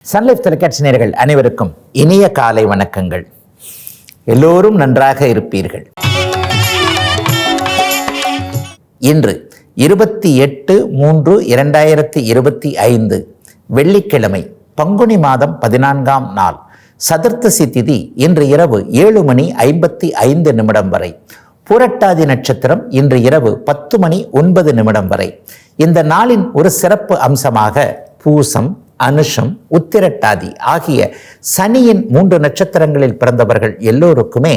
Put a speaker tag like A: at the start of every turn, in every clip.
A: Sun Life தொலைக்காட்சி நேயர்கள் அனைவருக்கும் இனிய காலை வணக்கங்கள். எல்லோரும் நன்றாக இருப்பீர்கள். இன்று 28/3/2025 வெள்ளிக்கிழமை, பங்குனி மாதம் 14ஆம் நாள், சதுர்த்தசி திதி இன்று இரவு 7:55 வரை. பூரட்டாதி நட்சத்திரம் இன்று இரவு 10:09 வரை. இந்த நாளின் ஒரு சிறப்பு அம்சமாக பூசம், அனுஷம், உத்திரட்டாதி ஆகிய சனியின் 3 நட்சத்திரங்களில் பிறந்தவர்கள் எல்லோருக்குமே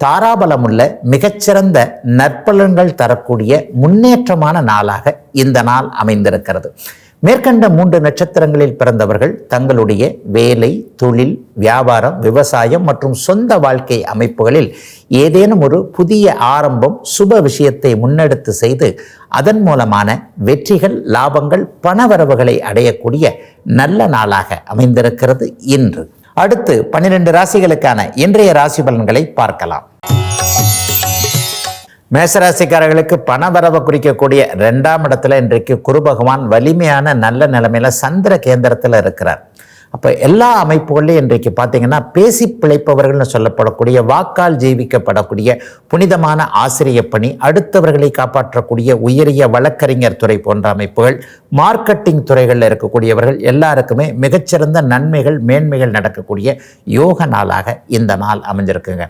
A: தாராபலமுள்ள மிகச்சிறந்த நற்பலன்கள் தரக்கூடிய முன்னேற்றமான நாளாக இந்த நாள் அமைந்திருக்கிறது. மேற்கண்ட 3 நட்சத்திரங்களில் பிறந்தவர்கள் தங்களுடைய வேலை, தொழில், வியாபாரம், விவசாயம் மற்றும் சொந்த வாழ்க்கை அமைப்புகளில் ஏதேனும் ஒரு புதிய ஆரம்பம், சுப விஷயத்தை முன்னெடுத்து செய்து அதன் மூலமான வெற்றிகள், லாபங்கள், பணவரவுகளை அடையக்கூடிய நல்ல நாளாக அமைந்திருக்கிறது இன்று. அடுத்து 12 ராசிகளுக்கான இன்றைய ராசி பலன்களை பார்க்கலாம். மேசராசிக்காரர்களுக்கு பணவரவை குறிக்கக்கூடிய 2ஆம் இடத்துல இன்றைக்கு குரு பகவான் வலிமையான நல்ல நிலைமையில சந்திர கேந்திரத்தில் இருக்கிறார். அப்போ எல்லா அமைப்புகளையும் இன்றைக்கு பார்த்தீங்கன்னா பேசி பிழைப்பவர்கள்னு சொல்லப்படக்கூடிய, வாக்கால் ஜீவிக்கப்படக்கூடிய புனிதமான ஆசிரிய பணி, அடுத்தவர்களை காப்பாற்றக்கூடிய உயரிய வழக்கறிஞர் துறை போன்ற அமைப்புகள், மார்க்கெட்டிங் துறைகளில் இருக்கக்கூடியவர்கள் எல்லாருக்குமே மிகச்சிறந்த நன்மைகள், மேன்மைகள் நடக்கக்கூடிய யோக நாளாக இந்த நாள் அமைஞ்சிருக்குங்க.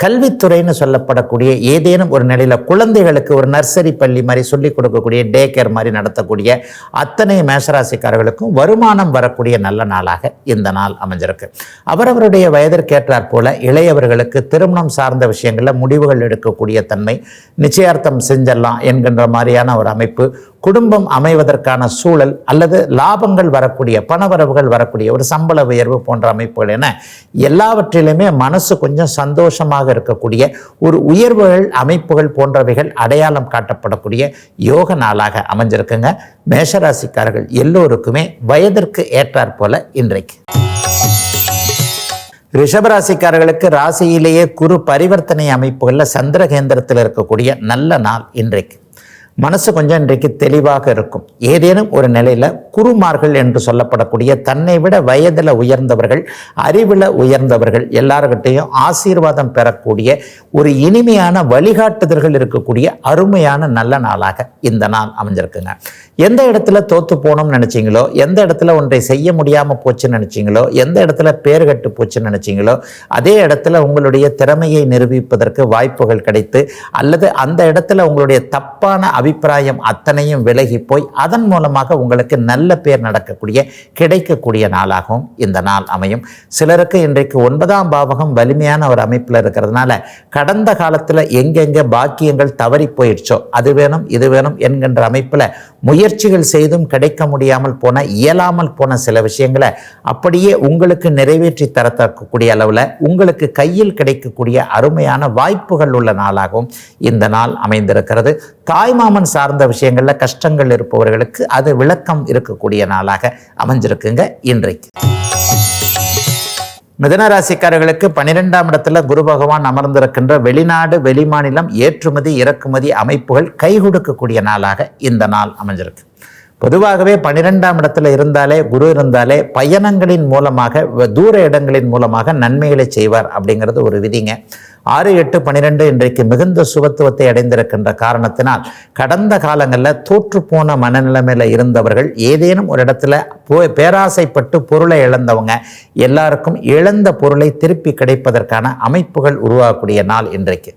A: கல்வித்துறைன்னு சொல்லப்படக்கூடிய ஏதேனும் ஒரு நிலையில் குழந்தைகளுக்கு ஒரு நர்சரி பள்ளி மாதிரி சொல்லிக் கொடுக்கக்கூடிய, டே கேர் மாதிரி நடத்தக்கூடிய அத்தனை மேஷராசிக்காரர்களுக்கும் வருமானம் வரக்கூடிய நல்ல நாளாக இந்த நாள் அமைஞ்சிருக்கு. அவரவருடைய வயதிற்கேற்றாற் போல இளையவர்களுக்கு திருமணம் சார்ந்த விஷயங்களில் முடிவுகள் எடுக்கக்கூடிய தன்மை, நிச்சயார்த்தம் செஞ்சிடலாம் என்கின்ற மாதிரியான ஒரு அமைப்பு, குடும்பம் அமைவதற்கான சூழல் அல்லது லாபங்கள் வரக்கூடிய, பணவரவுகள் வரக்கூடிய ஒரு சம்பள உயர்வு போன்ற அமைப்புகள் என எல்லாவற்றிலுமே மனசு கொஞ்சம் சந்தோஷமாக இருக்கக்கூடிய ஒரு உயர்வுகள், அமைப்புகள் போன்றவைகள் அடையாளம் காட்டப்படக்கூடிய யோக நாளாக அமைஞ்சிருக்குங்க. மேஷராசிக்காரர்கள் எல்லோருக்குமே வயதிற்கு ஏற்றாற் போல இன்றைக்கு. ரிஷபராசிக்காரர்களுக்கு ராசியிலேயே குரு பரிவர்த்தனை அமைப்புகளில் சந்திர கேந்திரத்தில் இருக்கக்கூடிய நல்ல நாள் இன்றைக்கு. மனசு கொஞ்சம் இன்றைக்கு தெளிவாக இருக்கும். ஏதேனும் ஒரு நிலையில் குருமார்கள் என்று சொல்லப்படக்கூடிய தன்னை விட வயதில் உயர்ந்தவர்கள், அறிவில் உயர்ந்தவர்கள் எல்லார்கிட்டையும் ஆசீர்வாதம் பெறக்கூடிய ஒரு இனிமையான வழிகாட்டுதல்கள் இருக்கக்கூடிய அருமையான நல்ல நாளாக இந்த நாள் அமைஞ்சிருக்குங்க. எந்த இடத்துல தோத்து போகணும்னு நினச்சிங்களோ, எந்த இடத்துல ஒன்றை செய்ய முடியாமல் போச்சுன்னு நினச்சிங்களோ, எந்த இடத்துல பேர் கட்டு போச்சுன்னு நினச்சிங்களோ, அதே இடத்துல உங்களுடைய திறமையை நிரூபிப்பதற்கு வாய்ப்புகள் கிடைத்து, அல்லது அந்த இடத்துல உங்களுடைய தப்பான அபிப்பிராயம் அத்தனையும் விலகி போய் அதன் மூலமாக உங்களுக்கு நல்ல பேர் நடக்கக்கூடிய, கிடைக்கக்கூடிய நாளாகவும் இந்த நாள் அமையும். சிலருக்கு இன்றைக்கு 9ஆம் பாவகம் வலிமையான ஒரு அமைப்பில் இருக்கிறதுனால கடந்த காலத்தில் எங்கெங்கே பாக்கியங்கள் தவறி போயிடுச்சோ, அது வேணும் இது வேணும் என்கின்ற அமைப்பில் முயற்சிகள் செய்தும் கிடைக்க முடியாமல் போன, இயலாமல் போன சில விஷயங்களை அப்படியே உங்களுக்கு நிறைவேற்றி தரக்கூடிய அளவில் உங்களுக்கு கையில் கிடைக்கக்கூடிய அருமையான வாய்ப்புகள் உள்ள நாளாகவும் இந்த நாள் அமைந்திருக்கிறது. தாய்மாமன் சார்ந்த விஷயங்களில் கஷ்டங்கள் இருப்பவர்களுக்கு அது விளக்கம் இருக்கக்கூடிய நாளாக அமைஞ்சிருக்குங்க இன்றைக்கு. மிதுனராசிக்காரர்களுக்கு 12ஆம் இடத்துல குரு பகவான் அமர்ந்திருக்கின்ற வெளிநாடு, வெளிமாநிலம் ஏற்றுமதி, இறக்குமதி அமைப்புகள் கை கொடுக்கக்கூடிய நாளாக இந்த நாள் அமைஞ்சிருக்கு. பொதுவாகவே 12ஆம் இடத்துல இருந்தாலே, குரு இருந்தாலே பயணங்களின் மூலமாக, தூர இடங்களின் மூலமாக நன்மைகளை செய்வார் அப்படிங்கிறது ஒரு விதிங்க. 6, 8, 12 இன்றைக்கு மிகுந்த சுபத்துவத்தை அடைந்திருக்கின்ற காரணத்தினால் கடந்த காலங்களில் தோற்றுப்போன மனநிலைமையில் இருந்தவர்கள், ஏதேனும் ஒரு இடத்துல பேராசைப்பட்டு பொருளை இழந்தவங்க எல்லாருக்கும் இழந்த பொருளை திருப்பி கிடைப்பதற்கான அமைப்புகள் உருவாகக்கூடிய நாள் இன்றைக்கு.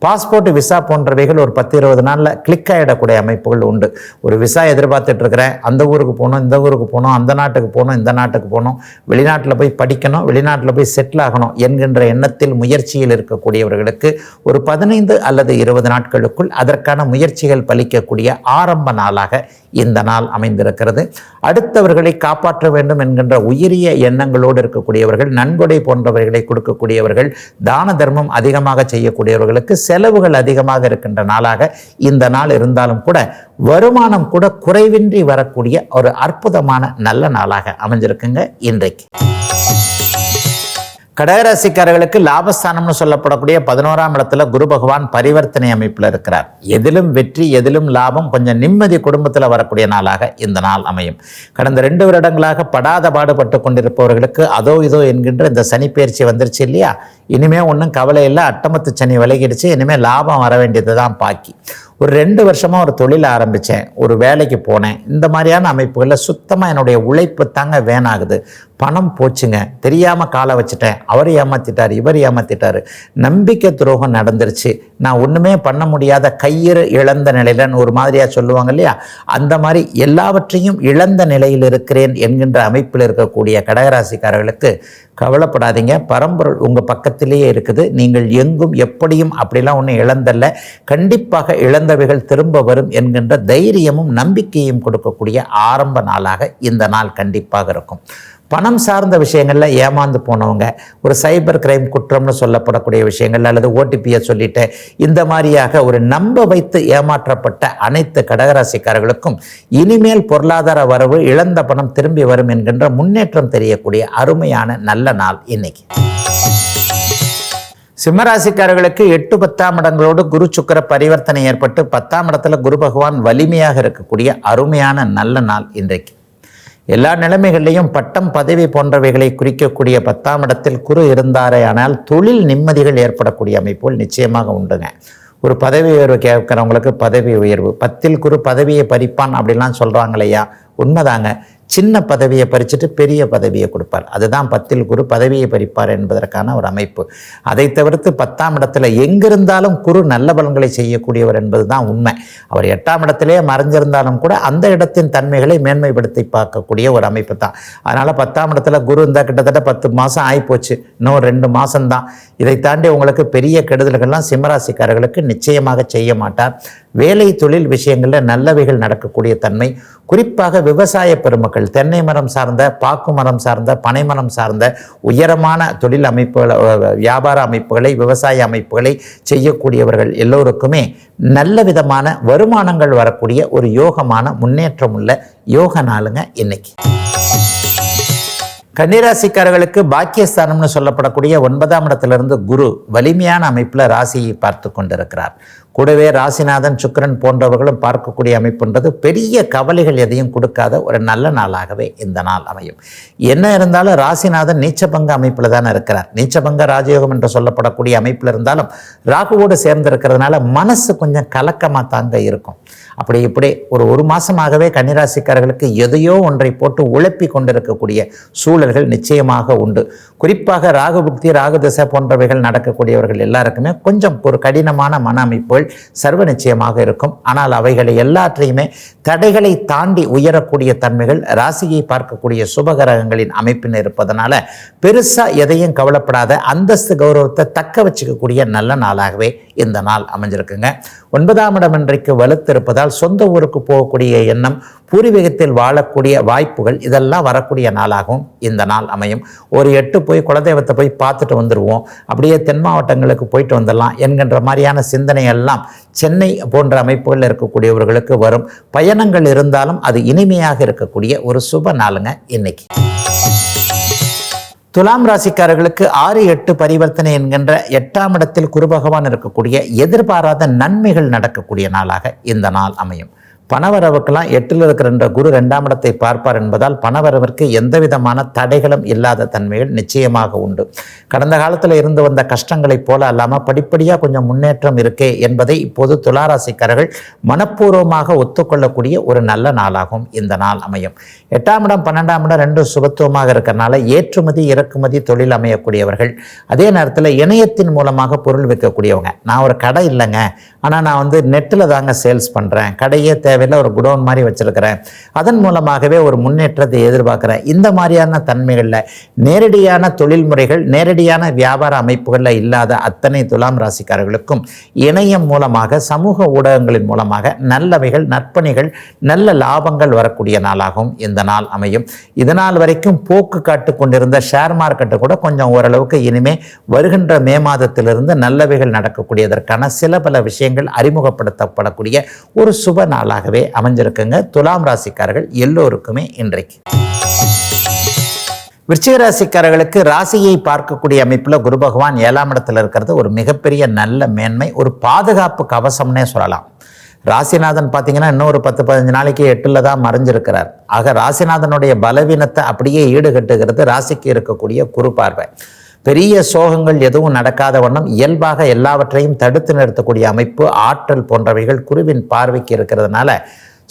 A: பாஸ்போர்ட், விசா போன்றவைகள் ஒரு 10-20 நாளில் கிளிக் ஆகிடக்கூடிய அமைப்புகள் உண்டு. ஒரு விசா எதிர்பார்த்துட்டு இருக்கிறேன், அந்த ஊருக்கு போகணும், இந்த ஊருக்கு போகணும், அந்த நாட்டுக்கு போகணும், இந்த நாட்டுக்கு போகணும், வெளிநாட்டில் போய் படிக்கணும், வெளிநாட்டில் போய் செட்டில் ஆகணும் என்கின்ற எண்ணத்தில் முயற்சியில் இருக்கக்கூடியவர்களுக்கு ஒரு 15 அல்லது 20 நாட்களுக்குள் அதற்கான முயற்சிகள் பலிக்கக்கூடிய ஆரம்ப நாளாக இந்த நாள் அமைந்திருக்கிறது. அடுத்தவர்களை காப்பாற்ற வேண்டும் என்கின்ற உயரிய எண்ணங்களோடு இருக்கக்கூடியவர்கள், நன்கொடை போன்றவர்களை கொடுக்கக்கூடியவர்கள், தான தர்மம் அதிகமாக செய்யக்கூடியவர்களுக்கு செலவுகள் அதிகமாக இருக்கின்ற நாளாக இந்த நாள் இருந்தாலும் கூட வருமானம் கூட குறைவின்றி வரக்கூடிய ஒரு அற்புதமான நல்ல நாளாக அமைஞ்சிருக்குங்க இன்றைக்கு. கடகராசிக்காரர்களுக்கு லாபஸ்தானம்னு சொல்லப்படக்கூடிய 11ஆம் இடத்துல குரு பகவான் பரிவர்த்தனை அமைப்பில் இருக்கிறார். எதிலும் வெற்றி, எதிலும் லாபம், கொஞ்சம் நிம்மதி குடும்பத்தில் வரக்கூடிய நாளாக இந்த நாள் அமையும். கடந்த 2 வருடங்களாக படாத பாடுபட்டு கொண்டிருப்பவர்களுக்கு அதோ இதோ என்கின்ற இந்த சனி பயிற்சி வந்துருச்சு இல்லையா, இனிமேல் ஒன்றும் கவலை இல்லை. அட்டமத்து சனி விலகிடுச்சு. இனிமேல் லாபம் வர வேண்டியது தான் பாக்கி. ஒரு 2 வருஷமாக ஒரு தொழில் ஆரம்பித்தேன், ஒரு வேலைக்கு போனேன், இந்த மாதிரியான அமைப்புகளில் சுத்தமாக என்னுடைய உழைப்பு தாங்க வேணாகுது, பணம் போச்சுங்க, தெரியாமல் காலை வச்சுட்டேன், அவர் ஏமாற்றிட்டார், இவர் ஏமாற்றிட்டார், நம்பிக்கை துரோகம் நடந்துருச்சு, நான் ஒன்றுமே பண்ண முடியாத கையிறு இழந்த நிலையிலன்னு ஒரு மாதிரியாக சொல்லுவாங்க இல்லையா, அந்த மாதிரி எல்லாவற்றையும் இழந்த நிலையில் இருக்கிறேன் என்கின்ற அமைப்பில் இருக்கக்கூடிய கடகராசிக்காரர்களுக்கு கவலைப்படாதீங்க. பரம்பொருள் உங்கள் பக்கத்திலேயே இருக்குது. நீங்கள் எங்கும் எப்படியும் அப்படிலாம் ஒன்றும் இழந்தல்ல, கண்டிப்பாக இழந்தவைகள் திரும்ப வரும் என்கின்ற தைரியமும் நம்பிக்கையும் கொடுக்கக்கூடிய ஆரம்ப நாளாக இந்த நாள் கண்டிப்பாக இருக்கும். பணம் சார்ந்த விஷயங்களில் ஏமாந்து போனவங்க, ஒரு சைபர் கிரைம் குற்றம்னு சொல்லப்படக்கூடிய விஷயங்கள் அல்லது ஓடிபியை சொல்லிட்டு இந்த மாதிரியாக ஒரு நம்ப வைத்து ஏமாற்றப்பட்ட அனைத்து கடகராசிக்காரர்களுக்கும் இனிமேல் பொருளாதார வரவு, இழந்த பணம் திரும்பி வரும் என்கின்ற முன்னேற்றம் தெரியக்கூடிய அருமையான நல்ல நாள் இன்னைக்கு. சிம்மராசிக்காரர்களுக்கு 8, 10ஆம் இடங்களோடு குரு சுக்கிர பரிவர்த்தனை ஏற்பட்டு 10ஆம் இடத்துல குரு பகவான் வலிமையாக இருக்கக்கூடிய அருமையான நல்ல நாள் இன்றைக்கு. எல்லா நிலைமைகளிலையும் பட்டம், பதவி போன்றவைகளை குறிக்கக்கூடிய 10ஆம் இடத்தில் குரு இருந்தாரே ஆனால் தொழில் நிம்மதிகள் ஏற்படக்கூடிய அமைப்புகள் நிச்சயமாக உண்டுங்க. ஒரு பதவி உயர்வு கேட்குறவங்களுக்கு பதவி உயர்வு, 10இல் குரு பதவியை பறிப்பான் அப்படிலாம் சொல்கிறாங்களையா, உண்மைதாங்க. சின்ன பதவியை பறிச்சுட்டு பெரிய பதவியை கொடுப்பார். அதுதான் 10இல் குரு பதவியை பறிப்பார் என்பதற்கான ஒரு அமைப்பு. அதை தவிர்த்து 10ஆம் இடத்துல எங்கிருந்தாலும் குரு நல்ல பலன்களை செய்யக்கூடியவர் என்பது தான் உண்மை. அவர் 8ஆம் இடத்திலே மறைஞ்சிருந்தாலும் கூட அந்த இடத்தின் தன்மைகளை மேன்மைப்படுத்தி பார்க்கக்கூடிய ஒரு அமைப்பு தான். அதனால் 10ஆம் இடத்துல குரு இருந்தால் கிட்டத்தட்ட 10 மாதம் ஆகிப்போச்சு, இன்னும் 2 மாதம்தான். இதை தாண்டி உங்களுக்கு பெரிய கெடுதல்கள்லாம் சிம்மராசிக்காரர்களுக்கு நிச்சயமாக செய்ய மாட்டார். வேலை தொழில் விஷயங்களில் நல்லவைகள் நடக்கக்கூடிய தன்மை, குறிப்பாக விவசாய பெருமக்கள், தென்னை மரம் சார்ந்த, பாக்கு மரம் சார்ந்த, பனை மரம் சார்ந்த உயரமான தொழில் அமைப்புகளை, வியாபார அமைப்புகளை, விவசாய அமைப்புகளை செய்யக்கூடியவர்கள் எல்லோருக்குமே நல்ல விதமான வருமானங்கள் வரக்கூடிய ஒரு யோகமான முன்னேற்றம் உள்ள யோக நாளுங்க இன்னைக்கு. கன்னிராசிக்காரர்களுக்கு பாக்கியஸ்தானம்னு சொல்லப்படக்கூடிய 9ஆம் இடத்திலிருந்து குரு வலிமையான அமைப்பில் ராசியை பார்த்து கொண்டிருக்கிறார். கூடவே ராசிநாதன், சுக்கிரன் போன்றவர்களும் பார்க்கக்கூடிய அமைப்புன்றது பெரிய கவலைகள் எதையும் கொடுக்காத ஒரு நல்ல நாளாகவே இந்த நாள் அமையும். என்ன இருந்தாலும் ராசிநாதன் நீச்சபங்க அமைப்பில் தானே இருக்கிறார். நீச்சபங்க ராஜயோகம் என்று சொல்லப்படக்கூடிய அமைப்பில் இருந்தாலும் ராகுவோடு சேர்ந்திருக்கிறதுனால மனசு கொஞ்சம் கலக்கமாக தாங்க இருக்கும். அப்படி இப்படி ஒரு மாதமாகவே கன்னிராசிக்காரர்களுக்கு எதையோ ஒன்றை போட்டு உழப்பி கொண்டிருக்கக்கூடிய சூழல்கள் நிச்சயமாக உண்டு. குறிப்பாக ராகு புக்தி, ராகு திசை போன்றவைகள் நடக்கக்கூடியவர்கள் எல்லாருக்குமே கொஞ்சம் ஒரு கடினமான மன அமைப்புகள் சர்வ நிச்சயமாக இருக்கும். ஆனால் அவைகளை எல்லாற்றையுமே தடைகளை தாண்டி உயரக்கூடிய தன்மைகள் ராசியை பார்க்கக்கூடிய சுபகிரகங்களின் அமைப்பின் இருப்பதனால பெருசா எதையும் கவலைப்படாத அந்தஸ்து கௌரவத்தை தக்க வச்சுக்கக்கூடிய நல்ல நாளாகவே இந்த நாள் அமைஞ்சிருக்குங்க. 9ஆம் இடம் இன்றைக்கு வலுத்திருப்பதால் சொந்த ஊருக்கு போகக்கூடிய எண்ணம், பூர்வீகத்தில் வாழக்கூடிய வாய்ப்புகள் இதெல்லாம் வரக்கூடிய நாளாகவும் இந்த நாள் அமையும். ஒரு 8 போய் குலதெய்வத்தை போய் பார்த்துட்டு வந்துடுவோம், அப்படியே தென் மாவட்டங்களுக்கு போயிட்டு வந்துடலாம் என்கின்ற மாதிரியான சிந்தனை எல்லாம் சென்னை போன்ற அமைப்புகளில் இருக்கக்கூடியவர்களுக்கு வரும். பயணங்கள் இருந்தாலும் அது இனிமையாக இருக்கக்கூடிய ஒரு சுப நாளுங்க இன்னைக்கு. துலாம் ராசிக்காரர்களுக்கு 6, 8 பரிவர்த்தனை என்கின்ற 8ஆம் இடத்தில் குரு பகவான் இருக்கக்கூடிய எதிர்பாராத நன்மைகள் நடக்கக்கூடிய நாளாக இந்த நாள் அமையும். பணவரவுக்கெல்லாம் 8இல் இருக்கிற குரு 2ஆம் இடத்தை பார்ப்பார் என்பதால் பணவரவிற்கு எந்த விதமான தடைகளும் இல்லாத தன்மைகள் நிச்சயமாக உண்டு. கடந்த காலத்தில் இருந்து வந்த கஷ்டங்களைப் போல அல்லாமல் படிப்படியாக கொஞ்சம் முன்னேற்றம் இருக்கே என்பதை இப்போது துளாராசிக்காரர்கள் மனப்பூர்வமாக ஒத்துக்கொள்ளக்கூடிய ஒரு நல்ல நாளாகவும் இந்த நாள் அமையும். 8ஆம் இடம் 12ஆம் இடம் 2 சுபத்துவமாக இருக்கிறனால ஏற்றுமதி இறக்குமதி தொழில் அமையக்கூடியவர்கள், அதே நேரத்தில் இணையத்தின் மூலமாக பொருள் விற்கக்கூடியவங்க. நான் ஒரு கடை இல்லைங்க, ஆனால் நான் நெட்டில் தாங்க சேல்ஸ் பண்ணுறேன், கடையே தேவையில்லை, ஒரு குடோன் மாதிரி வச்சுருக்கிறேன், அதன் மூலமாகவே ஒரு முன்னேற்றத்தை எதிர்பார்க்குறேன். இந்த மாதிரியான தன்மைகளில் நேரடியான தொழில் முறைகள், நேரடியான வியாபார அமைப்புகளில் இல்லாத அத்தனை துலாம் ராசிக்காரர்களுக்கும் இணையம் மூலமாக, சமூக ஊடகங்களின் மூலமாக நல்லவைகள், நற்பணிகள், நல்ல லாபங்கள் வரக்கூடிய நாளாகவும் இந்த நாள் அமையும். இதனால் வரைக்கும் போக்கு காட்டு கொண்டிருந்த ஷேர் மார்க்கெட்டு கூட கொஞ்சம் ஓரளவுக்கு இனிமே வருகின்ற மே மாதத்திலிருந்து நல்லவைகள் நடக்கக்கூடியதற்கான சில பல விஷயங்கள் அறிமுகப்படுத்தப்படக்கூடிய ஒரு சுப நாளாகவே அமைஞ்சிருக்குங்க துலாம் ராசிக்காரர்கள் எல்லோருக்குமே இன்றைக்கு. விருச்சிக ராசிக்காரர்களுக்கு ராசியை பார்க்கக்கூடிய அமைப்பில் குரு பகவான் 7ஆம் இடத்துல இருக்கிறது ஒரு மிகப்பெரிய நல்ல மேன்மை, ஒரு பாதுகாப்பு கவசம்னே சொல்லலாம். ராசிநாதன் பார்த்தீங்கன்னா இன்னும் ஒரு 10-15 நாளைக்கு 8ல் தான் மறைஞ்சிருக்கிறார். ஆக ராசிநாதனுடைய பலவீனத்தை அப்படியே ஈடுகட்டுகிறது ராசிக்கு இருக்கக்கூடிய குரு பார்வை. பெரிய சோகங்கள் எதுவும் நடக்காத வண்ணம் இயல்பாக எல்லாவற்றையும் தடுத்து நிறுத்தக்கூடிய அமைப்பு, ஆற்றல் போன்றவைகள் குருவின் பார்வைக்கு இருக்கிறதுனால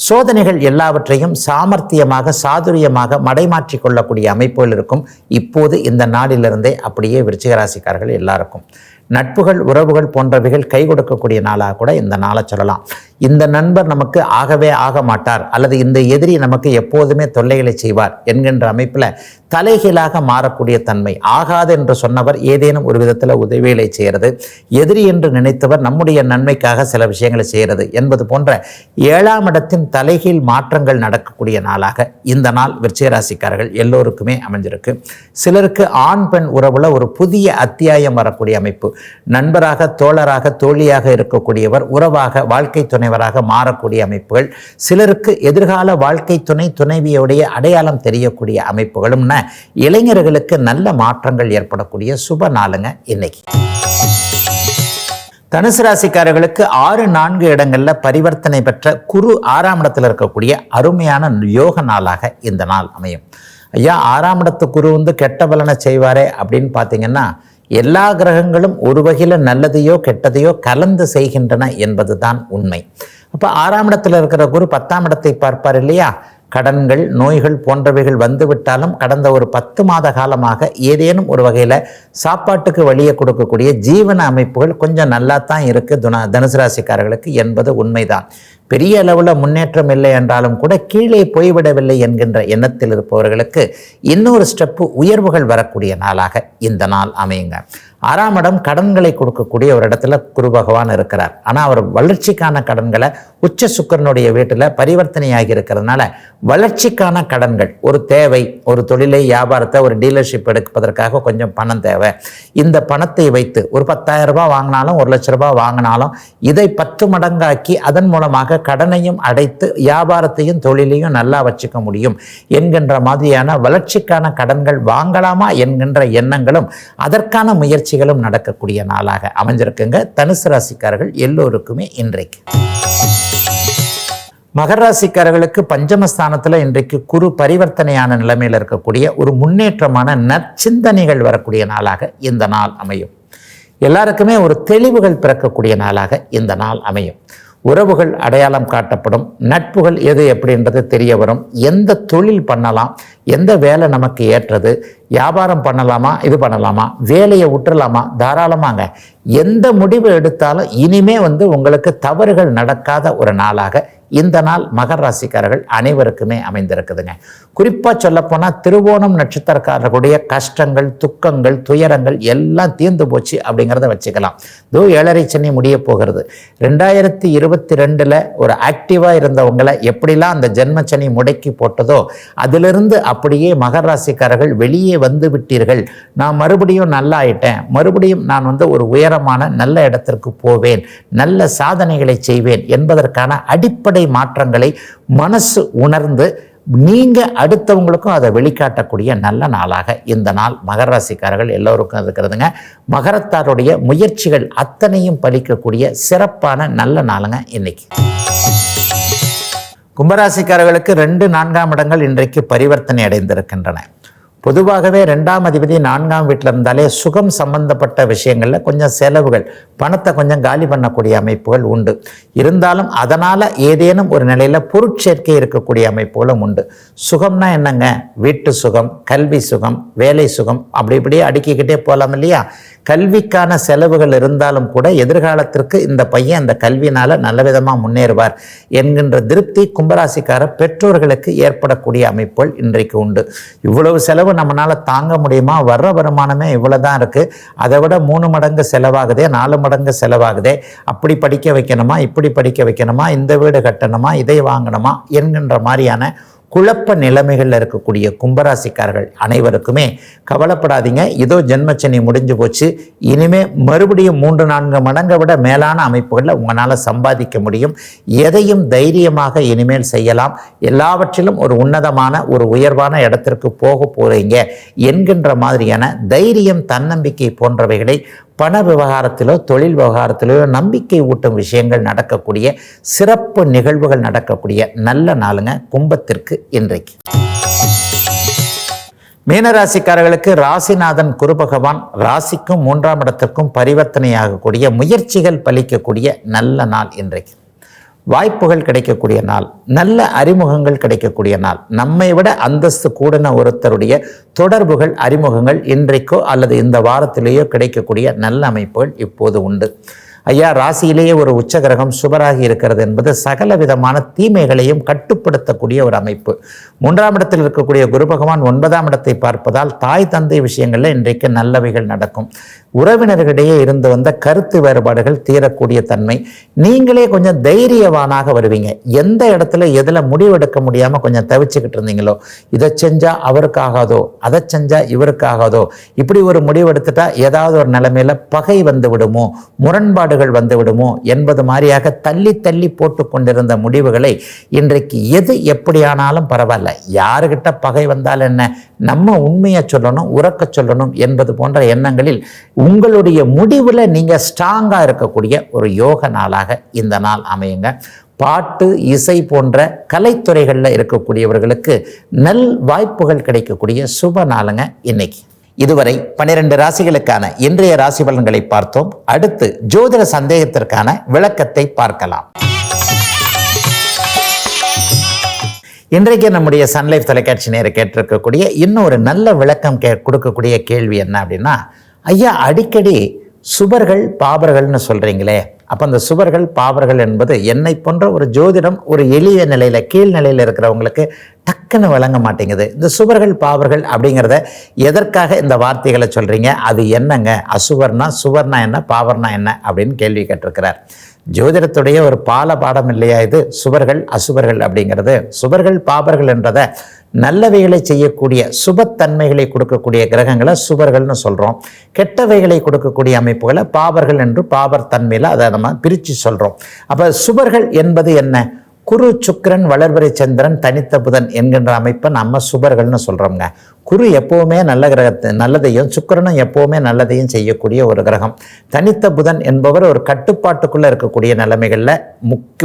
A: சோதனைகள் எல்லாவற்றையும் சாமர்த்தியமாக சாதுரியமாக மடைமாற்றி கொள்ளக்கூடிய அமைப்புகள் இருக்கும். இப்போது இந்த நாளிலிருந்தே அப்படியே விருச்சிக ராசிக்காரர்கள் எல்லாருக்கும் நட்புகள் உறவுகள் போன்றவைகள் கை கொடுக்கக்கூடிய நாளாக கூட இந்த நாளை சொல்லலாம். இந்த நண்பர் நமக்கு ஆகவே ஆக மாட்டார் அல்லது இந்த எதிரி நமக்கு எப்போதுமே தொல்லைகளை செய்வார் என்கின்ற அமைப்பில் தலைகீழாக மாறக்கூடிய தன்மை. ஆகாது என்று சொன்னவர் ஏதேனும் ஒரு விதத்தில் உதவிகளை செய்கிறது, எதிரி என்று நினைத்தவர் நம்முடைய நன்மைக்காக சில விஷயங்களை செய்கிறது என்பது போன்ற 7ஆம் இடத்தின் தலைகீழ் மாற்றங்கள் நடக்கக்கூடிய நாளாக இந்த நாள் விருச்சிக ராசிக்காரர்கள் எல்லோருக்குமே அமைஞ்சிருக்கு. சிலருக்கு ஆண் பெண் உறவுல ஒரு புதிய அத்தியாயம் வரக்கூடிய அமைப்பு. நண்பராக தோழராக தோழியாக இருக்கக்கூடியவர் உறவாக வாழ்க்கை துணைவராக மாறக்கூடிய அமைப்புகள், சிலருக்கு எதிர்கால வாழ்க்கை துணை துணைவியுடைய அடையாளம் தெரியக்கூடிய அமைப்புகளும் இளைஞர்களுக்கு நல்ல மாற்றங்கள் ஏற்படக்கூடிய சுப நாளுங்க இன்னைக்கு. தனுசு ராசிக்காரர்களுக்கு 6-4 இடங்கள்ல பரிவர்த்தனை பெற்ற குரு 6ஆம் இடத்துல இருக்கக்கூடிய அருமையான யோக நாளாக இந்த நாள் அமையும். ஐயா, 6ஆம் இடத்து குரு கெட்ட பலனை செய்வாரே அப்படின்னு பார்த்தீங்கன்னா, எல்லா கிரகங்களும் ஒரு வகையில் நல்லதையோ கெட்டதையோ கலந்து செய்கின்றன என்பது தான் உண்மை. அப்போ 6ஆம் இடத்துல இருக்கிற குரு 10ஆம் இடத்தை பார்ப்பார் இல்லையா? கடன்கள் நோய்கள் போன்றவைகள் வந்துவிட்டாலும் கடந்த ஒரு 10 மாத காலமாக ஏதேனும் ஒரு வகையில் சாப்பாட்டுக்கு வழியை கொடுக்கக்கூடிய ஜீவன அமைப்புகள் கொஞ்சம் நல்லா தான் இருக்குது தனுசு ராசிக்காரர்களுக்கு என்பது உண்மைதான். பெரிய அளவில் முன்னேற்றம் இல்லை என்றாலும் கூட கீழே போய்விடவில்லை என்கின்ற எண்ணத்தில் இருப்பவர்களுக்கு இன்னொரு ஸ்டெப்பு உயர்வுகள் வரக்கூடிய நாளாக இந்த நாள் அமையுங்க. 6ஆம் இடம் கடன்களை கொடுக்கக்கூடிய ஒரு இடத்துல குரு பகவான் இருக்கிறார். ஆனால் அவர் வளர்ச்சிக்கான கடன்களை உச்ச சுக்கிரனுடைய வீட்டில் பரிவர்த்தனையாகி இருக்கிறதுனால வளர்ச்சிக்கான கடன்கள், ஒரு தேவை, ஒரு தொழிலை வியாபாரத்தை ஒரு டீலர்ஷிப் எடுப்பதற்காக கொஞ்சம் பணம் தேவை, இந்த பணத்தை வைத்து ஒரு 10,000 ரூபாய் வாங்கினாலும் 1 லட்ச ரூபாய் வாங்கினாலும் இதை 10 மடங்காக்கி அதன் மூலமாக கடனையும் அடைத்து வியாபாரத்தையும் தொழிலையும் நல்லா வச்சுக்க முடியும் என்கின்ற மாதிரியான வளர்ச்சிக்கான கடன்கள் வாங்கலாமா என்கின்ற எண்ணங்களும் அதற்கான முயற்சிகளும் நடக்கக்கூடிய நாளாக அமைஞ்சிருக்குங்க தனுசு ராசிக்காரர்கள் எல்லோருக்குமே இன்றைக்கு. மகர ராசிக்காரர்களுக்கு பஞ்சமஸ்தானத்தில் இன்றைக்கு குரு பரிவர்த்தனையான நிலைமையில் இருக்கக்கூடிய ஒரு முன்னேற்றமான நற்சிந்தனைகள் வரக்கூடிய நாளாக இந்த நாள் அமையும். எல்லாருக்குமே ஒரு தெளிவுகள் பிறக்கக்கூடிய நாளாக இந்த நாள் அமையும். உறவுகள் அடையாளம் காட்டப்படும், நட்புகள் எது எப்படின்றது தெரிய வரும். எந்த தொழில் பண்ணலாம், எந்த வேலை நமக்கு ஏற்றது, வியாபாரம் பண்ணலாமா, இது பண்ணலாமா, வேலையை விட்டுறலாமா, தாராளமாங்க. எந்த முடிவு எடுத்தாலும் இனிமே உங்களுக்கு தவறுகள் நடக்காத ஒரு நாளாக இந்த நாள் மகர ராசிக்காரர்கள் அனைவருக்குமே அமைந்திருக்குதுங்க. குறிப்பாக சொல்லப்போனால் திருவோணம் நட்சத்திரக்காரர்களுடைய கஷ்டங்கள் துக்கங்கள் துயரங்கள் எல்லாம் தீர்ந்து போச்சு அப்படிங்கிறத வச்சுக்கலாம். இதோ 7.5 சனி முடிய போகிறது. 2022 ஒரு ஆக்டிவாக இருந்தவங்களை எப்படிலாம் அந்த ஜென்ம சனி முடக்கி போட்டதோ அதிலிருந்து அப்படியே மகர ராசிக்காரர்கள் வெளியே வந்து விட்டீர்கள். நான் மறுபடியும் நல்லா ஆயிட்டேன், மறுபடியும் நான் ஒரு உயரமான நல்ல இடத்திற்கு போவேன், நல்ல சாதனைகளை செய்வேன் என்பதற்கான அடிப்படை மாற்றங்களை மனசு உணர்ந்து நீங்க அடுத்தவங்களுக்கும் அதை வெளிக்காட்டக்கூடிய நல்ல நாளாக இந்த நாள் மகர ராசிக்காரர்கள் எல்லோருக்கும் இருக்கிறதுங்க. மகரத்தாருடைய முயற்சிகள் அத்தனையும் பலிக்கக்கூடிய சிறப்பான நல்ல நாளுங்க இன்னைக்கு. கும்பராசிக்காரர்களுக்கு 2-4ஆம் இடங்கள் இன்றைக்கு பரிவர்த்தனை அடைந்திருக்கின்றன. பொதுவாகவே 2ஆம் அதிபதி 4ஆம் வீட்டில் இருந்தாலே சுகம் சம்பந்தப்பட்ட விஷயங்களில் கொஞ்சம் செலவுகள், பணத்தை கொஞ்சம் காலி பண்ணக்கூடிய அமைப்புகள் உண்டு. இருந்தாலும் அதனால் ஏதேனும் ஒரு நிலையில் பொருட்சேர்க்கை இருக்கக்கூடிய அமைப்புகளும் உண்டு. சுகம்னா என்னங்க? வீட்டு சுகம், கல்வி சுகம், வேலை சுகம், அப்படி இப்படியே அடுக்கிக்கிட்டே போகலாம் இல்லையா? கல்விக்கான செலவுகள் இருந்தாலும் கூட எதிர்காலத்திற்கு இந்த பையன் இந்த கல்வினால் நல்ல விதமாக முன்னேறுவார் என்கின்ற திருப்தி கும்பராசிக்கார பெற்றோர்களுக்கு ஏற்படக்கூடிய அமைப்புகள் இன்றைக்கு உண்டு. இவ்வளவு செலவு நம்மளால் தாங்க முடியுமா? வர்ற வருமானமே இவ்வளோதான் இருக்குது, அதை விட 3 மடங்கு செலவாகுதே, 4 மடங்கு செலவாகுதே, அப்படி படிக்க வைக்கணுமா, இப்படி படிக்க வைக்கணுமா, இந்த வீடு கட்டணுமா, இதை வாங்கணுமா என்கின்ற மாதிரியான குழப்ப நிலைமைகளில் இருக்கக்கூடிய கும்பராசிக்காரர்கள் அனைவருக்குமே கவலைப்படாதீங்க. இதோ ஜென்மச்சனி முடிஞ்சு போச்சு, இனிமே மறுபடியும் 3-4 மடங்கை விட மேலான அமைப்புகளில் உங்களால் சம்பாதிக்க முடியும். எதையும் தைரியமாக இனிமேல் செய்யலாம். எல்லாவற்றிலும் ஒரு உன்னதமான ஒரு உயர்வான இடத்திற்கு போக போறீங்க என்கின்ற மாதிரியான தைரியம், தன்னம்பிக்கை போன்றவைகளை பண விவகாரத்திலோ தொழில் விவகாரத்திலோ நம்பிக்கை ஊட்டும் விஷயங்கள் நடக்கக்கூடிய சிறப்பு நிகழ்வுகள் நடக்கக்கூடிய நல்ல நாளுங்க கும்பத்திற்கு இன்றைக்கு. மீனராசிக்காரர்களுக்கு ராசிநாதன் குரு பகவான் ராசிக்கும் 3ஆம் இடத்திற்கும் பரிவர்த்தனையாகக்கூடிய முயற்சிகள் பலிக்கக்கூடிய நல்ல நாள் இன்றைக்கு. வாய்ப்புகள் கிடைக்கக்கூடிய நாள், நல்ல அறிமுகங்கள் கிடைக்கக்கூடிய நாள், நம்மை விட அந்தஸ்து கூடின ஒருத்தருடைய தொடர்புகள், அறிமுகங்கள் இன்றைக்கோ அல்லது இந்த வாரத்திலேயோ கிடைக்கக்கூடிய நல்ல அமைப்புகள் இப்போது உண்டு. ஐயா, ராசியிலேயே ஒரு உச்சகிரகம் சுபராகி இருக்கிறது என்பது சகல விதமான தீமைகளையும் கட்டுப்படுத்தக்கூடிய ஒரு அமைப்பு. 3ஆம் இடத்தில் இருக்கக்கூடிய குரு பகவான் 9ஆம் இடத்தை பார்ப்பதால் தாய் தந்தை விஷயங்களில் இன்றைக்கு நல்லவைகள் நடக்கும். உறவினர்களிடையே இருந்து வந்த கருத்து வேறுபாடுகள் தீரக்கூடிய தன்மை. நீங்களே கொஞ்சம் தைரியவானாக வருவீங்க. எந்த இடத்துல எதில் முடிவெடுக்க முடியாமல் கொஞ்சம் தவிச்சுக்கிட்டு இருந்தீங்களோ, இதை செஞ்சால் அவருக்காகாதோ, அதை செஞ்சால் இவருக்காகாதோ, இப்படி ஒரு முடிவெடுத்துட்டா ஏதாவது ஒரு நிலைமையில் பகை வந்து விடுமோ, முரண்பாடுகள் வந்து விடுமோ என்பது மாதிரியாக தள்ளி தள்ளி போட்டு கொண்டிருந்த முடிவுகளை இன்றைக்கு எது எப்படியானாலும் பரவாயில்ல, யாருக்கிட்ட பகை வந்தால் என்ன, நம்ம உண்மையை சொல்லணும், உறக்க சொல்லணும் என்பது போன்ற எண்ணங்களில் உங்களுடைய முடிவில் நீங்கள் ஸ்ட்ராங்காக இருக்கக்கூடிய ஒரு யோக நாளாக இந்த நாள் அமையுங்க. பாட்டு, இசை போன்ற கலைத்துறைகளில் இருக்கக்கூடியவர்களுக்கு நல் வாய்ப்புகள் கிடைக்கக்கூடிய சுப நாளுங்க இன்னைக்கு. இதுவரை 12 ராசிகளுக்கான இன்றைய ராசி பலன்களை பார்த்தோம். அடுத்து ஜோதிட சந்தேகத்திற்கான விளக்கத்தை பார்க்கலாம். இன்றைக்கு நம்முடைய சன்லைஃப் தொலைக்காட்சி நேர கேட்டிருக்கக்கூடிய இன்னொரு நல்ல விளக்கம் கொடுக்கக்கூடிய கேள்வி என்ன அப்படின்னா, ஐயா, அடிக்கடி சுபர்கள் பாபர்கள்னு சொல்கிறீங்களே, அப்போ அந்த சுபர்கள் பாபர்கள் என்பது என்னை போன்ற ஒரு ஜோதிடம் ஒரு எளிய நிலையில் கீழ்நிலையில் இருக்கிறவங்களுக்கு டக்குன்னு வழங்க மாட்டேங்குது. இந்த சுபர்கள் பாவர்கள் அப்படிங்கிறத எதற்காக இந்த வார்த்தைகளை சொல்கிறீங்க, அது என்னங்க, அசுவர்னா சுவர்னா என்ன, பாவர்னா என்ன அப்படின்னு கேள்வி கேட்டிருக்கிறார். ஜோதிடத்துடைய ஒரு பாடம் இல்லையா இது? சுவர்கள் அசுவர்கள் அப்படிங்கிறது. சுவர்கள் பாபர்கள் என்றதை நல்லவைகளை செய்யக்கூடிய சுபத்தன்மைகளை கொடுக்கக்கூடிய கிரகங்களை சுபர்கள்னு சொல்கிறோம். கெட்டவைகளை கொடுக்கக்கூடிய அமைப்புகளை பாபர்கள் என்று பாபர் தன்மையில் அதை நம்ம பிரித்து சொல்கிறோம். அப்போ சுபர்கள் என்பது என்ன? குரு, சுக்கிரன், வளர்பிறை சந்திரன், தனித்த புதன் என்கின்ற அமைப்பை நம்ம சுபர்கள்னு சொல்கிறோங்க. குரு எப்போவுமே நல்ல கிரகத்தை நல்லதையும், சுக்கிரனும் எப்போவுமே நல்லதையும் செய்யக்கூடிய ஒரு கிரகம். தனித்த புதன் என்பவர் ஒரு கட்டுப்பாட்டுக்குள்ளே இருக்கக்கூடிய நிலைமைகளில்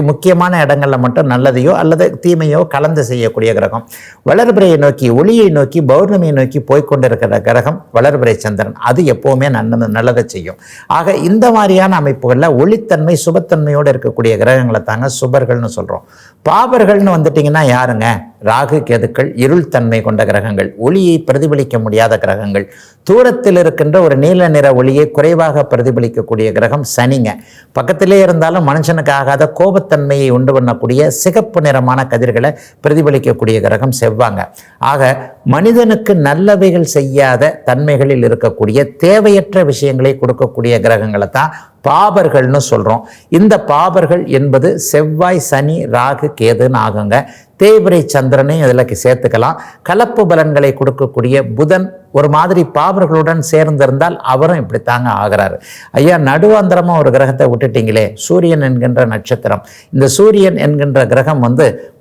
A: முக்கியமான இடங்களில் மட்டும் நல்லதையோ அல்லது தீமையோ கலந்து செய்யக்கூடிய கிரகம். வளர்பிறையை நோக்கி, ஒளியை நோக்கி, பௌர்ணமியை நோக்கி போய்கொண்டிருக்கிற கிரகம் வளர்பிறை சந்திரன். அது எப்போவுமே நல்லதை செய்யும். ஆக இந்த மாதிரியான அமைப்புகளில் ஒளித்தன்மை சுபத்தன்மையோடு இருக்கக்கூடிய கிரகங்களை தாங்க சுபர்கள்னு சொல்கிறோம். பாபர்கள்னு வந்துட்டிங்கன்னா யாருங்க? ராகு கேதுக்கள் இருள் தன்மை கொண்ட கிரகங்கள், ஒளியை பிரதிபலிக்க முடியாத கிரகங்கள். தூரத்தில் இருக்கின்ற ஒரு நீல நிற ஒளியை குறைவாக பிரதிபலிக்கக்கூடிய கிரகம் சனிங்க. பக்கத்திலே இருந்தாலும் மனுஷனுக்கு ஆகாத கோபத்தன்மையை உண்டு பண்ணக்கூடிய சிகப்பு நிறமான கதிர்களை பிரதிபலிக்கக்கூடிய கிரகம் செவ்வாங்க. ஆக மனிதனுக்கு நல்லவைகள் செய்யாத தன்மைகளில் இருக்கக்கூடிய தேவையற்ற விஷயங்களை கொடுக்கக்கூடிய கிரகங்களை தான் பாபர்கள்னு சொல்கிறோம். இந்த பாபர்கள் என்பது செவ்வாய், சனி, ராகு, கேதுன்னு ஆகுங்க. தேய்பிறை சந்திரனையும் இதில் சேர்த்துக்கலாம். கலப்பு பலன்களை கொடுக்கக்கூடிய புதன் ஒரு மாதிரி பாபர்களுடன் சேர்ந்திருந்தால் அவரும் இப்படித்தாங்க ஆகிறாரு. ஐயா, நடுவாந்திரமாக ஒரு கிரகத்தை விட்டுட்டீங்களே, சூரியன் என்கின்ற நட்சத்திரம். இந்த சூரியன் என்கின்ற கிரகம்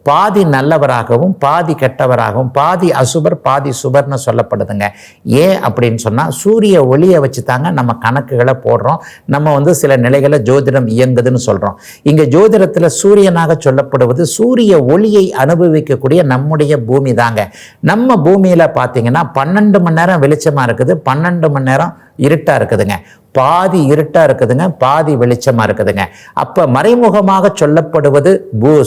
A: பாதி நல்லவராகவும் பாதி கெட்டவராகவும், பாதி அசுபர் பாதி சுபர்னு சொல்லப்படுதுங்க. ஏன் அப்படின்னு சொன்னால், சூரிய ஒளியை வச்சு தாங்க நம்ம கணக்குகளை போடுறோம். நம்ம சில நிலைகளை ஜோதிடம் இயங்குதுன்னு சொல்கிறோம். இங்கே ஜோதிடத்தில் சூரியனாக சொல்லப்படுவது சூரிய ஒளியை அனுபவிக்கக்கூடிய நம்முடைய பூமி தாங்க. நம்ம பூமியில் பார்த்தீங்கன்னா 12 மணி நேரம் வெளிச்சமாக இருக்குது, 12 மணி நேரம் இருட்டாக இருக்குதுங்க. பாதி இருட்டாக இருக்குதுங்க, பாதி வெளிச்சமாக இருக்குதுங்க. அப்போ மறைமுகமாக சொல்லப்படுவது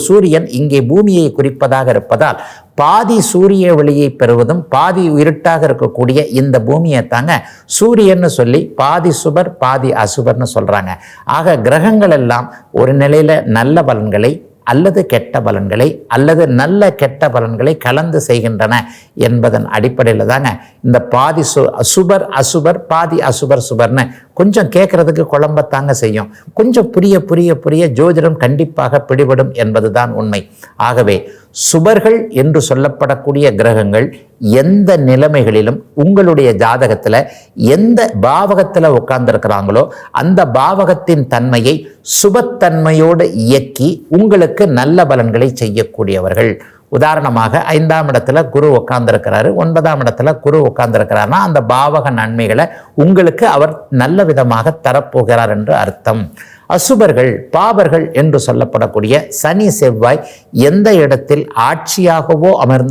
A: சூரியன் இங்கே பூமியை குறிப்பதாக இருப்பதால் பாதி சூரிய ஒளியை பெறுவதும் பாதி இருட்டாக இருக்கக்கூடிய இந்த பூமியை தாங்க சூரியன்னு சொல்லி பாதி சுபர் பாதி அசுபர்னு சொல்கிறாங்க. ஆக கிரகங்கள் எல்லாம் ஒரு நிலையில் நல்ல பலன்களை அல்லது கெட்ட பலன்களை அல்லது நல்ல கெட்ட பலன்களை கலந்து செய்கின்றன என்பதன் அடிப்படையில் தாங்க இந்த பாதி சுபர் அசுபர் பாதி அசுபர் சுபர்னு கொஞ்சம் கேட்கறதுக்கு குழம்பத்தாங்க செய்யும். கொஞ்சம் புரிய புரிய புரிய ஜோதிடம் கண்டிப்பாக பிடிபடும் என்பதுதான் உண்மை. ஆகவே சுபர்கள் என்று சொல்லப்படக்கூடிய கிரகங்கள் எந்த நிலைமைகளிலும் உங்களுடைய ஜாதகத்தில் எந்த பாவகத்தில் உட்கார்ந்துருக்கிறாங்களோ அந்த பாவகத்தின் தன்மையை சுபத்தன்மையோடு இயக்கி உங்களுக்கு நல்ல பலன்களை செய்யக்கூடியவர்கள். உதாரணமாக 5ஆம் இடத்துல குரு உட்கார்ந்துருக்கிறாரு, 9ஆம் இடத்துல குரு உட்கார்ந்துருக்கிறாருன்னா அந்த பாவக நன்மைகளை உங்களுக்கு அவர் நல்ல விதமாக தரப்போகிறார் என்று அர்த்தம். அசுபர்கள் பாவர்கள் என்று சொல்லப்படக்கூடிய சனி செவ்வாய் எந்த இடத்தில்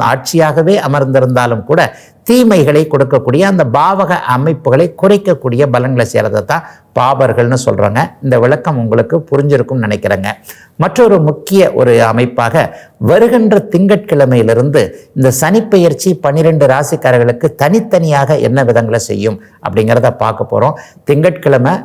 A: ஆட்சியாகவே அமர்ந்திருந்தாலும் கூட தீமைகளை கொடுக்கக்கூடிய அந்த பாவக அமைப்புகளை குறைக்கக்கூடிய பலன்களை செய்கிறத தான் பாபர்கள்னு சொல்கிறாங்க. இந்த விளக்கம் உங்களுக்கு புரிஞ்சிருக்கும்னு நினைக்கிறேங்க. மற்றொரு முக்கிய ஒரு அமைப்பாக வருகின்ற திங்கட்கிழமையிலிருந்து இந்த சனிப்பெயர்ச்சி 12 ராசிக்காரர்களுக்கு தனித்தனியாக என்ன விதங்களை செய்யும் அப்படிங்கிறத பார்க்க போகிறோம். திங்கட்கிழமை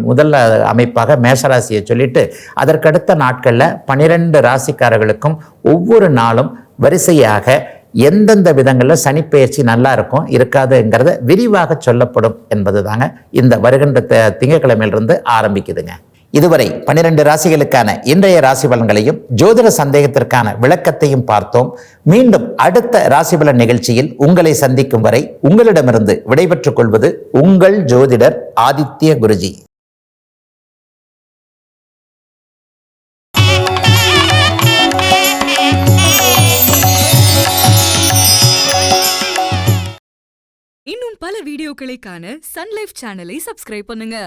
A: முதல் அமைப்பாக மேஷராசியை சொல்லிட்டு அதற்கடுத்த நாட்களில் 12 ராசிக்காரர்களுக்கும் ஒவ்வொரு நாளும் வரிசையாக எந்தெந்த விதங்களில் சனிப்பெயர்ச்சி நல்லா இருக்கும் இருக்காதுங்கிறத விரிவாக சொல்லப்படும் என்பது தாங்க இந்த வருகின்ற திங்கட்கிழமையிலிருந்து ஆரம்பிக்குதுங்க. இதுவரை 12 ராசிகளுக்கான இன்றைய ராசி பலன்களையும் ஜோதிட சந்தேகத்திற்கான விளக்கத்தையும் பார்த்தோம். மீண்டும் அடுத்த ராசி பலன் நிகழ்ச்சியில் உங்களை சந்திக்கும் வரை உங்களிடமிருந்து விடைபெற்றுக் கொள்வது உங்கள் ஜோதிடர் ஆதித்ய குருஜி.
B: இன்னும் பல வீடியோக்களை காண சன் லைஃப் சேனலை சப்ஸ்கிரைப் பண்ணுங்க.